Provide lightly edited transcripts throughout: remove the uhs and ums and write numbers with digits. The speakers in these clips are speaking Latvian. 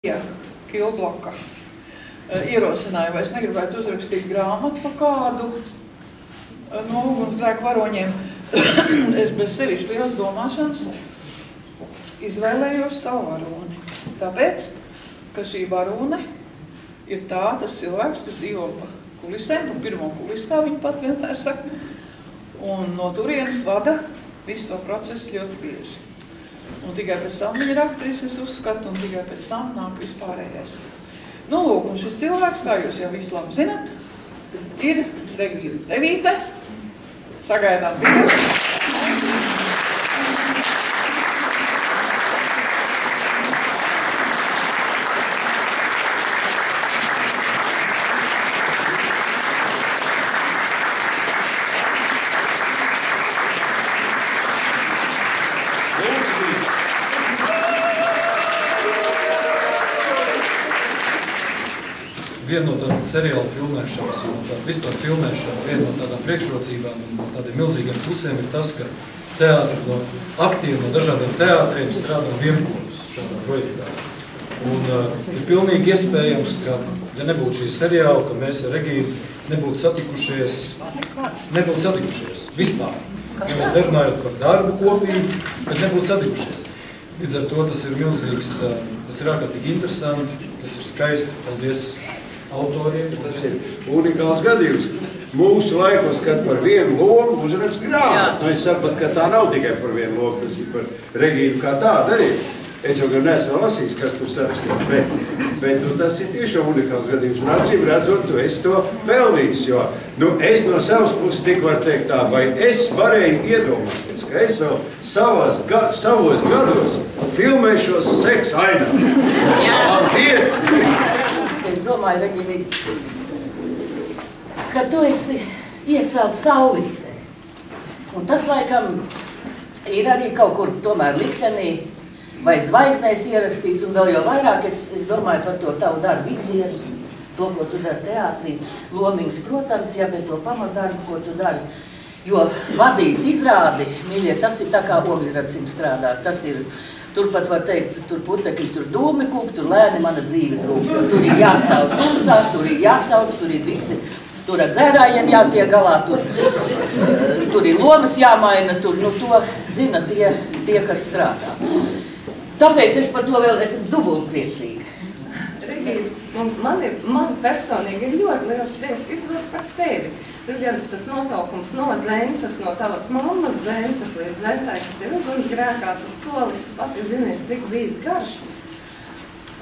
Kilblaka ierosināja, vai es negribētu uzrakstīt grāmatu par kādu no ugunsgrēku varoņiem. Es bez sevišķi lielas domāšanas izvēlējos savu varoni. Tāpēc, ka šī varone ir tas cilvēks, kas dzīvo pa kulisēm, pa pirmo kulistā, viņa pat vienmēr saka, un no turienes vada visu to procesu ļoti bieži. Un tikai pēc tam viņa ir aktrise, es uzskatu, un tikai pēc tam nāk vispārējais. Nu, lūk, un šis cilvēks, kā jūs jau visu labi zinat, ir Regīna Devīte. Sagaidām viņu. Viena no tādām seriāla filmēšanas un vispār filmēšana, viena no tādām priekšrocībām un no tādiem milzīgiem pusēm ir tas, ka teātri no aktieri no dažādiem teātriem strādā vienpolus šādā projektā. Un ir pilnīgi iespējams, ka, ja nebūtu šī seriāla, ka mēs ar Regīnu nebūtu satikušies vispār. Ja mēs nerunājot par darbu kopīgi, bet nebūtu satikušies. Līdz ar to tas ir milzīgs, tas ir ārkārtīgi interesanti, tas ir skaisti, paldies autoriem. Tas ir unikāls gadījums. Mūsu laikos, kad par vienu lomu uzrakst grāmatu. Es saprotu, ka tā nav tikai par vienu lomu, tas ir par Regīnu kā tādu arī. Es jau gan neesmu lasījis, kas tur sarakstīts, bet tas ir tiešām unikāls gadījums. Un acīm redzot, tu esi to pelnījis, jo es no savas puses tik varu teikt tā, vai es varēju iedomāties, ka es vēl savos gados filmēšos seksa ainā. Paldies! Es domāju, Regīni, ka tu esi iecelt saulītē. Un tas, laikam, ir arī kaut kur tomēr liktenī vai zvaigznēs ierakstīts, un vēl jau vairāk es domāju par to tavu darbu ikdienu, to, ko tu dari teātrī, lomīgs, protams, ja, bet to pamatdarbu, ko tu dari. Jo vadīt izrādi, mīļie, tas ir tā kā ogļracim strādāt, tas ir. Turpat var teikt, tur putekļi, tur dūmi kūp, tur lēni mana dzīve drūp. Tur ir jāstāv tumsā, tur ir jāsauc, tur ir visi. Tur ar dzērājiem jātiek galā, tur ir lomas jāmaina, tur, to zina tie, kas strādā. Tāpēc es par to vēl esmu dubult priecīga. Regīna, man personīgi ir ļoti liels prieks izdomāt par tevi. Tur gan tas nosaukums no Zentas, no tavas mammas Zentas līdz Zentai, kas ir ugunsgrēkā, tas solis, tu pati ziniet, cik bijis garš.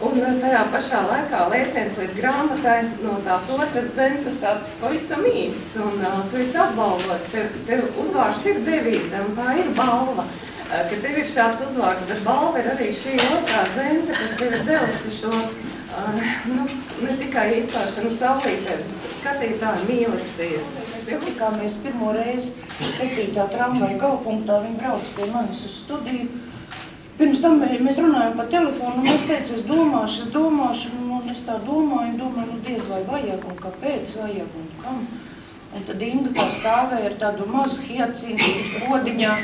Un tajā pašā laikā lēciens līdz grāmatai no tās otras Zentas tāds pavisam īss. Un tu esi apbalvot, tev uzvārds ir Devīte, un tā ir balva. Ka tev ir šāds uzvārds, bet balva ir arī šī otrā Zenta, kas tev ir devusi šo ne tikai izstāšanu saulītē, bet skatītāju mīlestību. Satikāmies pirmo reizi 7. tramvaja galpunktā, viņi brauc pie manis uz studiju. Pirms tam mēs runājām pa telefonu, un es teicu, es domāšu, un es tā domāju, diez vai vajag, un kāpēc vajag, un kam. Un tad Inga tā stāvēja ar tādu mazu hiacintu rodiņā.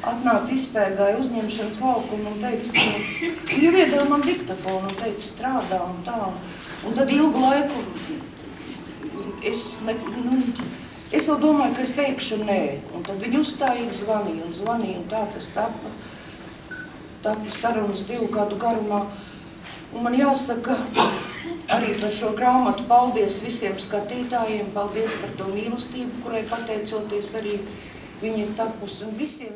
Atnāca, izstaigāja uzņemšanas laukumu un teica, ka jau iedeva man diktafonu un teica, strādā un tā. Un tad ilgu laiku es vēl domāju, ka es teikšu nē. Un tad viņi uzstājīgi zvanīja un tā tas tapa sarunas 2 gadu garumā. Un man jāsaka arī par šo grāmatu paldies visiem skatītājiem, paldies par to mīlestību, kurai pateicoties arī viņi ir tapusi un visiem.